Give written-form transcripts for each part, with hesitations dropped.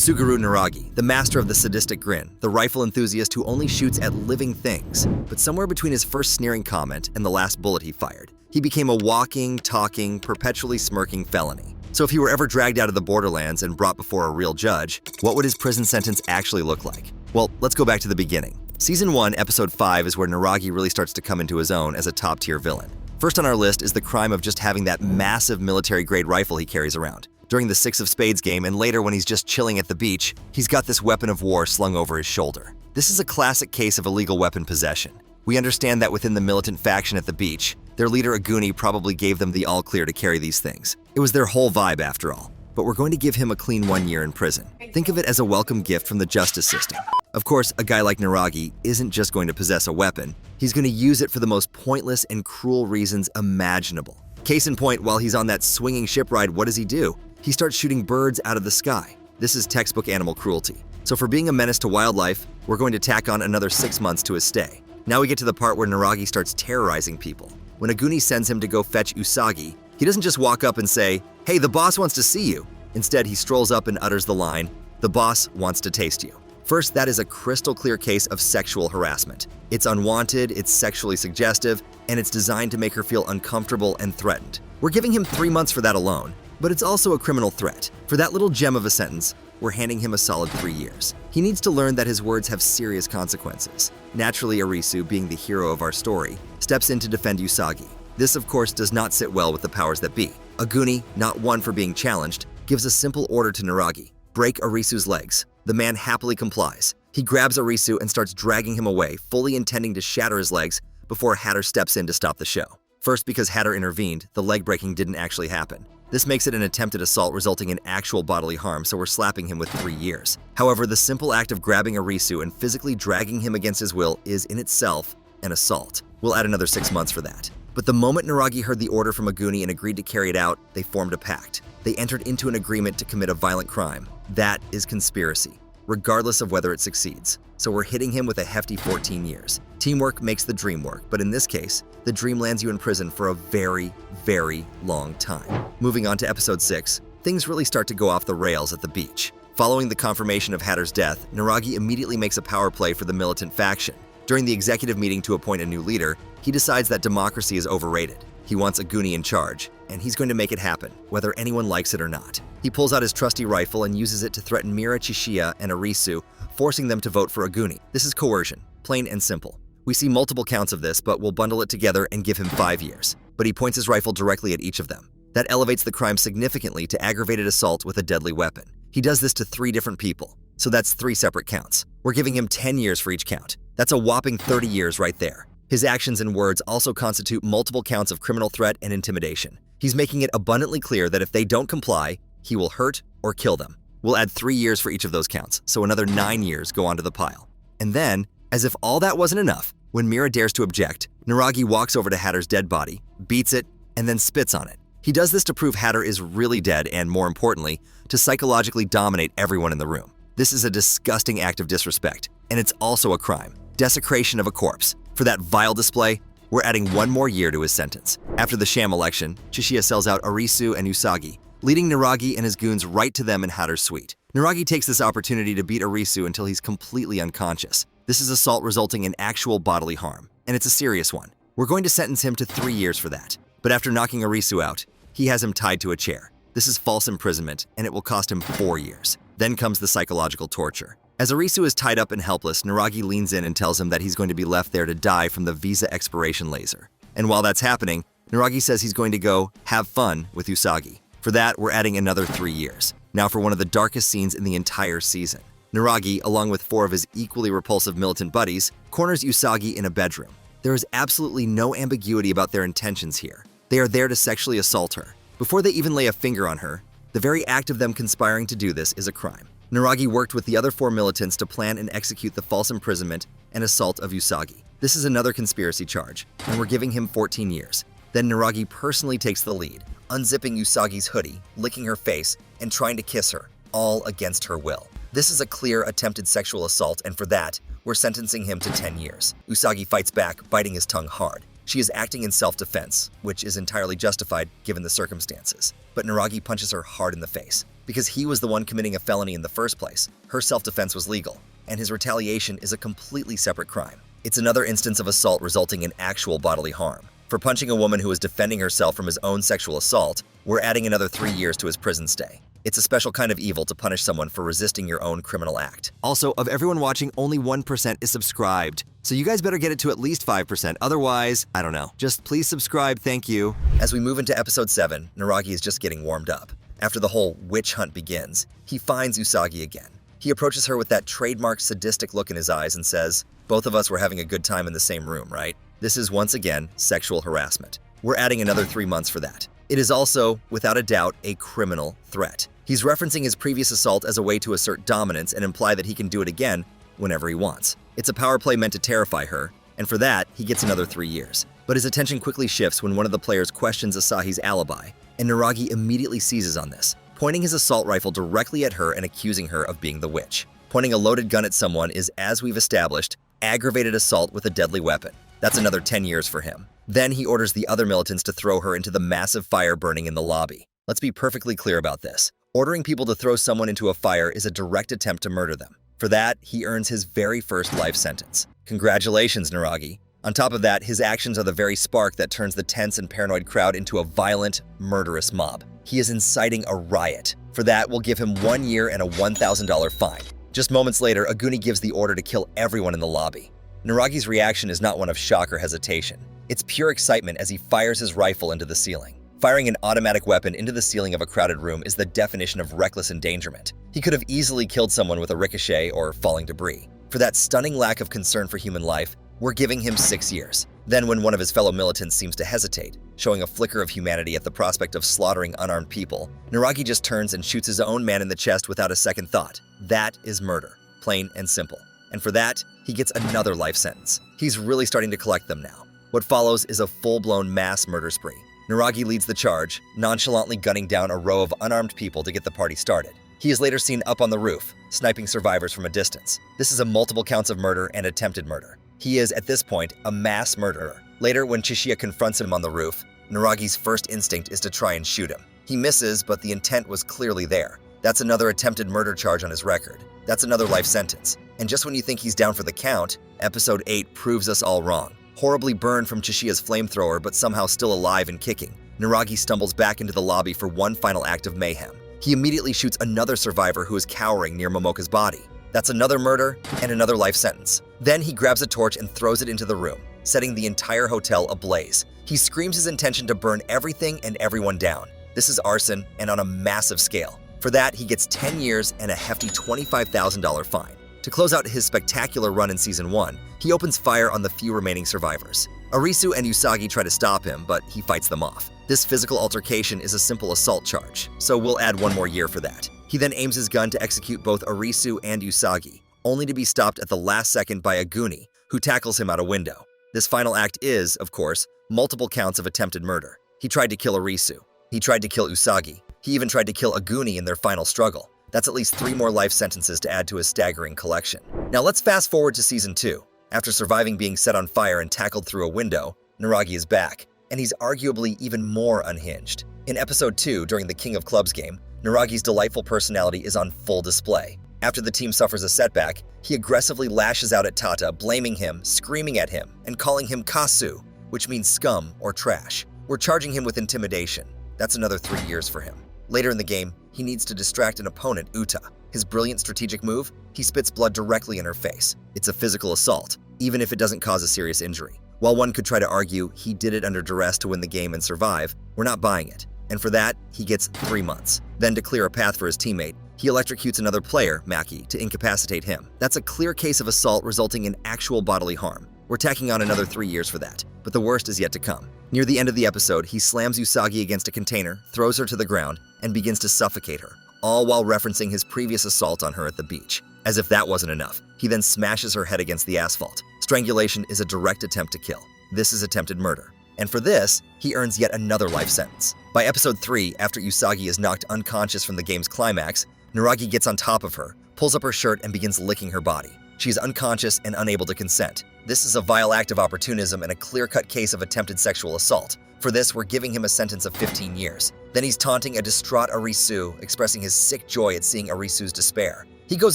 Suguru Niragi, the master of the sadistic grin, the rifle enthusiast who only shoots at living things. But somewhere between his first sneering comment and the last bullet he fired, he became a walking, talking, perpetually smirking felony. So if he were ever dragged out of the Borderlands and brought before a real judge, what would his prison sentence actually look like? Well, let's go back to the beginning. Season 1, Episode 5 is where Niragi really starts to come into his own as a top-tier villain. First on our list is the crime of just having that massive military-grade rifle he carries around. During the Six of Spades game and later when he's just chilling at the beach, he's got this weapon of war slung over his shoulder. This is a classic case of illegal weapon possession. We understand that within the militant faction at the beach, their leader Aguni probably gave them the all-clear to carry these things. It was their whole vibe after all. But we're going to give him a clean 1 year in prison. Think of it as a welcome gift from the justice system. Of course, a guy like Niragi isn't just going to possess a weapon, he's going to use it for the most pointless and cruel reasons imaginable. Case in point, while he's on that swinging ship ride, what does he do? He starts shooting birds out of the sky. This is textbook animal cruelty. So for being a menace to wildlife, we're going to tack on another 6 months to his stay. Now we get to the part where Niragi starts terrorizing people. When Aguni sends him to go fetch Usagi, he doesn't just walk up and say, "Hey, the boss wants to see you." Instead, he strolls up and utters the line, "The boss wants to taste you." First, that is a crystal clear case of sexual harassment. It's unwanted, it's sexually suggestive, and it's designed to make her feel uncomfortable and threatened. We're giving him 3 months for that alone, but it's also a criminal threat. For that little gem of a sentence, we're handing him a solid 3 years. He needs to learn that his words have serious consequences. Naturally, Arisu, being the hero of our story, steps in to defend Usagi. This, of course, does not sit well with the powers that be. Aguni, not one for being challenged, gives a simple order to Niragi: break Arisu's legs. The man happily complies. He grabs Arisu and starts dragging him away, fully intending to shatter his legs before Hatter steps in to stop the show. First, because Hatter intervened, the leg breaking didn't actually happen. This makes it an attempted assault resulting in actual bodily harm, so we're slapping him with 3 years. However, the simple act of grabbing Arisu and physically dragging him against his will is in itself an assault. We'll add another 6 months for that. But the moment Niragi heard the order from Aguni and agreed to carry it out, they formed a pact. They entered into an agreement to commit a violent crime. That is conspiracy, regardless of whether it succeeds. So we're hitting him with a hefty 14 years. Teamwork makes the dream work, but in this case, the dream lands you in prison for a very, very long time. Moving on to episode 6, things really start to go off the rails at the beach. Following the confirmation of Hatter's death, Niragi immediately makes a power play for the militant faction. During the executive meeting to appoint a new leader, he decides that democracy is overrated. He wants Aguni in charge, and he's going to make it happen, whether anyone likes it or not. He pulls out his trusty rifle and uses it to threaten Mira, Chishiya, and Arisu, forcing them to vote for Aguni. This is coercion, plain and simple. We see multiple counts of this, but we'll bundle it together and give him 5 years. But he points his rifle directly at each of them. That elevates the crime significantly to aggravated assault with a deadly weapon. He does this to 3 different people, so that's 3 separate counts. We're giving him 10 years for each count. That's a whopping 30 years right there. His actions and words also constitute multiple counts of criminal threat and intimidation. He's making it abundantly clear that if they don't comply, he will hurt or kill them. We'll add 3 years for each of those counts, so another 9 years go onto the pile. And then, as if all that wasn't enough, when Mira dares to object, Niragi walks over to Hatter's dead body, beats it, and then spits on it. He does this to prove Hatter is really dead and, more importantly, to psychologically dominate everyone in the room. This is a disgusting act of disrespect, and it's also a crime. Desecration of a corpse. For that vile display, we're adding 1 more year to his sentence. After the sham election, Chishiya sells out Arisu and Usagi, leading Niragi and his goons right to them in Hatter's suite. Niragi takes this opportunity to beat Arisu until he's completely unconscious. This is assault resulting in actual bodily harm, and it's a serious one. We're going to sentence him to 3 years for that. But after knocking Arisu out, he has him tied to a chair. This is false imprisonment, and it will cost him 4 years. Then comes the psychological torture. As Arisu is tied up and helpless, Niragi leans in and tells him that he's going to be left there to die from the visa expiration laser. And while that's happening, Niragi says he's going to go have fun with Usagi. For that, we're adding another 3 years. Now for one of the darkest scenes in the entire season. Niragi, along with 4 of his equally repulsive militant buddies, corners Usagi in a bedroom. There is absolutely no ambiguity about their intentions here. They are there to sexually assault her. Before they even lay a finger on her, the very act of them conspiring to do this is a crime. Niragi worked with the other 4 militants to plan and execute the false imprisonment and assault of Usagi. This is another conspiracy charge, and we're giving him 14 years. Then Niragi personally takes the lead, unzipping Usagi's hoodie, licking her face, and trying to kiss her, all against her will. This is a clear attempted sexual assault, and for that, we're sentencing him to 10 years. Usagi fights back, biting his tongue hard. She is acting in self-defense, which is entirely justified given the circumstances. But Niragi punches her hard in the face. because he was the one committing a felony in the first place. Her self-defense was legal, and his retaliation is a completely separate crime. It's another instance of assault resulting in actual bodily harm. For punching a woman who was defending herself from his own sexual assault, we're adding another 3 years to his prison stay. It's a special kind of evil to punish someone for resisting your own criminal act. Also, of everyone watching, only 1% is subscribed. So you guys better get it to at least 5%, otherwise, I don't know. Just please subscribe, thank you. As we move into episode 7, Niragi is just getting warmed up. After the whole witch hunt begins, he finds Usagi again. He approaches her with that trademark sadistic look in his eyes and says, "Both of us were having a good time in the same room, right?" This is once again sexual harassment. We're adding another 3 months for that. It is also, without a doubt, a criminal threat. He's referencing his previous assault as a way to assert dominance and imply that he can do it again whenever he wants. It's a power play meant to terrify her, and for that, he gets another 3 years. But his attention quickly shifts when one of the players questions Asahi's alibi, and Niragi immediately seizes on this, pointing his assault rifle directly at her and accusing her of being the witch. Pointing a loaded gun at someone is, as we've established, aggravated assault with a deadly weapon. That's another 10 years for him. Then he orders the other militants to throw her into the massive fire burning in the lobby. Let's be perfectly clear about this. Ordering people to throw someone into a fire is a direct attempt to murder them. For that, he earns his very first life sentence. Congratulations, Niragi. On top of that, his actions are the very spark that turns the tense and paranoid crowd into a violent, murderous mob. He is inciting a riot. For that, we'll give him 1 year and a $1,000 fine. Just moments later, Aguni gives the order to kill everyone in the lobby. Niragi's reaction is not one of shock or hesitation. It's pure excitement as he fires his rifle into the ceiling. Firing an automatic weapon into the ceiling of a crowded room is the definition of reckless endangerment. He could have easily killed someone with a ricochet or falling debris. For that stunning lack of concern for human life, we're giving him 6 years. Then when one of his fellow militants seems to hesitate, showing a flicker of humanity at the prospect of slaughtering unarmed people, Niragi just turns and shoots his own man in the chest without a second thought. That is murder, plain and simple. And for that, he gets another life sentence. He's really starting to collect them now. What follows is a full-blown mass murder spree. Niragi leads the charge, nonchalantly gunning down a row of unarmed people to get the party started. He is later seen up on the roof, sniping survivors from a distance. This is a multiple counts of murder and attempted murder. He is, at this point, a mass murderer. Later, when Chishiya confronts him on the roof, Niragi's first instinct is to try and shoot him. He misses, but the intent was clearly there. That's another attempted murder charge on his record. That's another life sentence. And just when you think he's down for the count, Episode 8 proves us all wrong. Horribly burned from Chishiya's flamethrower, but somehow still alive and kicking, Niragi stumbles back into the lobby for one final act of mayhem. He immediately shoots another survivor who is cowering near Momoka's body. That's another murder and another life sentence. Then he grabs a torch and throws it into the room, setting the entire hotel ablaze. He screams his intention to burn everything and everyone down. This is arson, and on a massive scale. For that, he gets 10 years and a hefty $25,000 fine. To close out his spectacular run in Season 1, he opens fire on the few remaining survivors. Arisu and Usagi try to stop him, but he fights them off. This physical altercation is a simple assault charge, so we'll add 1 more year for that. He then aims his gun to execute both Arisu and Usagi, only to be stopped at the last second by Aguni, who tackles him out a window. This final act is, of course, multiple counts of attempted murder. He tried to kill Arisu. He tried to kill Usagi. He even tried to kill Aguni in their final struggle. That's at least 3 more life sentences to add to his staggering collection. Now let's fast forward to Season 2. After surviving being set on fire and tackled through a window, Niragi is back, and he's arguably even more unhinged. In Episode 2, during the King of Clubs game, Niragi's delightful personality is on full display. After the team suffers a setback, he aggressively lashes out at Tata, blaming him, screaming at him, and calling him Kasu, which means scum or trash. We're charging him with intimidation. That's another 3 years for him. Later in the game, he needs to distract an opponent, Uta. His brilliant strategic move, he spits blood directly in her face. It's a physical assault, even if it doesn't cause a serious injury. While one could try to argue he did it under duress to win the game and survive, we're not buying it. And for that, he gets 3 months. Then to clear a path for his teammate, he electrocutes another player, Maki, to incapacitate him. That's a clear case of assault resulting in actual bodily harm. We're tacking on another 3 years for that, but the worst is yet to come. Near the end of the episode, he slams Usagi against a container, throws her to the ground, and begins to suffocate her, all while referencing his previous assault on her at the beach. As if that wasn't enough, he then smashes her head against the asphalt. Strangulation is a direct attempt to kill. This is attempted murder. And for this, he earns yet another life sentence. By Episode 3, after Usagi is knocked unconscious from the game's climax, Niragi gets on top of her, pulls up her shirt, and begins licking her body. She is unconscious and unable to consent. This is a vile act of opportunism and a clear-cut case of attempted sexual assault. For this, we're giving him a sentence of 15 years. Then he's taunting a distraught Arisu, expressing his sick joy at seeing Arisu's despair. He goes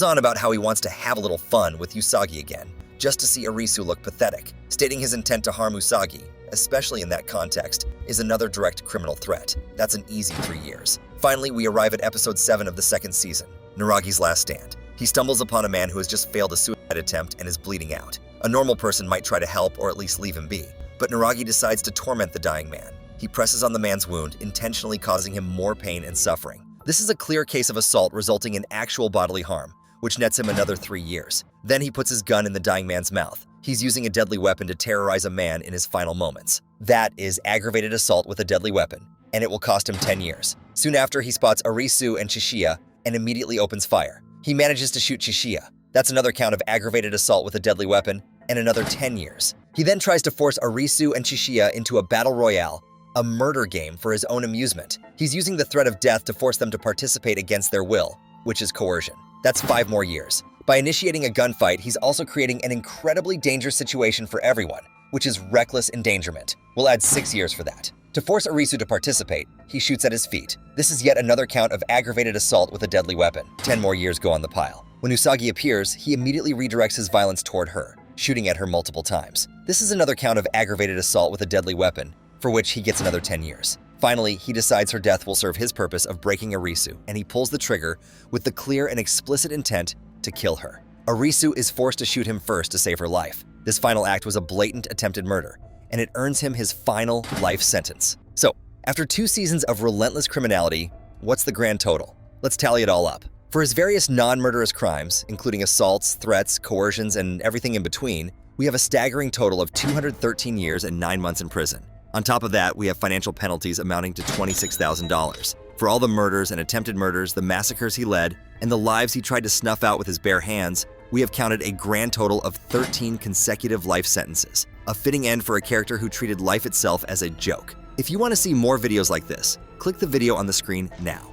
on about how he wants to have a little fun with Usagi again, just to see Arisu look pathetic. Stating his intent to harm Usagi, especially in that context, is another direct criminal threat. That's an easy 3 years. Finally, we arrive at episode 7 of the second season, Niragi's last stand. He stumbles upon a man who has just failed a suicide attempt and is bleeding out. A normal person might try to help or at least leave him be, but Niragi decides to torment the dying man. He presses on the man's wound, intentionally causing him more pain and suffering. This is a clear case of assault resulting in actual bodily harm, which nets him another 3 years. Then he puts his gun in the dying man's mouth. He's using a deadly weapon to terrorize a man in his final moments. That is aggravated assault with a deadly weapon, and it will cost him 10 years. Soon after, he spots Arisu and Chishiya and immediately opens fire. He manages to shoot Chishiya. That's another count of aggravated assault with a deadly weapon, and another 10 years. He then tries to force Arisu and Chishiya into a battle royale, a murder game for his own amusement. He's using the threat of death to force them to participate against their will, which is coercion. That's 5 more years. By initiating a gunfight, he's also creating an incredibly dangerous situation for everyone, which is reckless endangerment. We'll add 6 years for that. To force Arisu to participate, he shoots at his feet. This is yet another count of aggravated assault with a deadly weapon. 10 more years go on the pile. When Usagi appears, he immediately redirects his violence toward her, shooting at her multiple times. This is another count of aggravated assault with a deadly weapon, for which he gets another 10 years. Finally, he decides her death will serve his purpose of breaking Arisu, and he pulls the trigger with the clear and explicit intent to kill her. Arisu is forced to shoot him first to save her life. This final act was a blatant attempted murder, and it earns him his final life sentence. So, after 2 seasons of relentless criminality, what's the grand total? Let's tally it all up. For his various non-murderous crimes, including assaults, threats, coercions, and everything in between, we have a staggering total of 213 years and 9 months in prison. On top of that, we have financial penalties amounting to $26,000. For all the murders and attempted murders, the massacres he led, and the lives he tried to snuff out with his bare hands, we have counted a grand total of 13 consecutive life sentences. A fitting end for a character who treated life itself as a joke. If you want to see more videos like this, click the video on the screen now.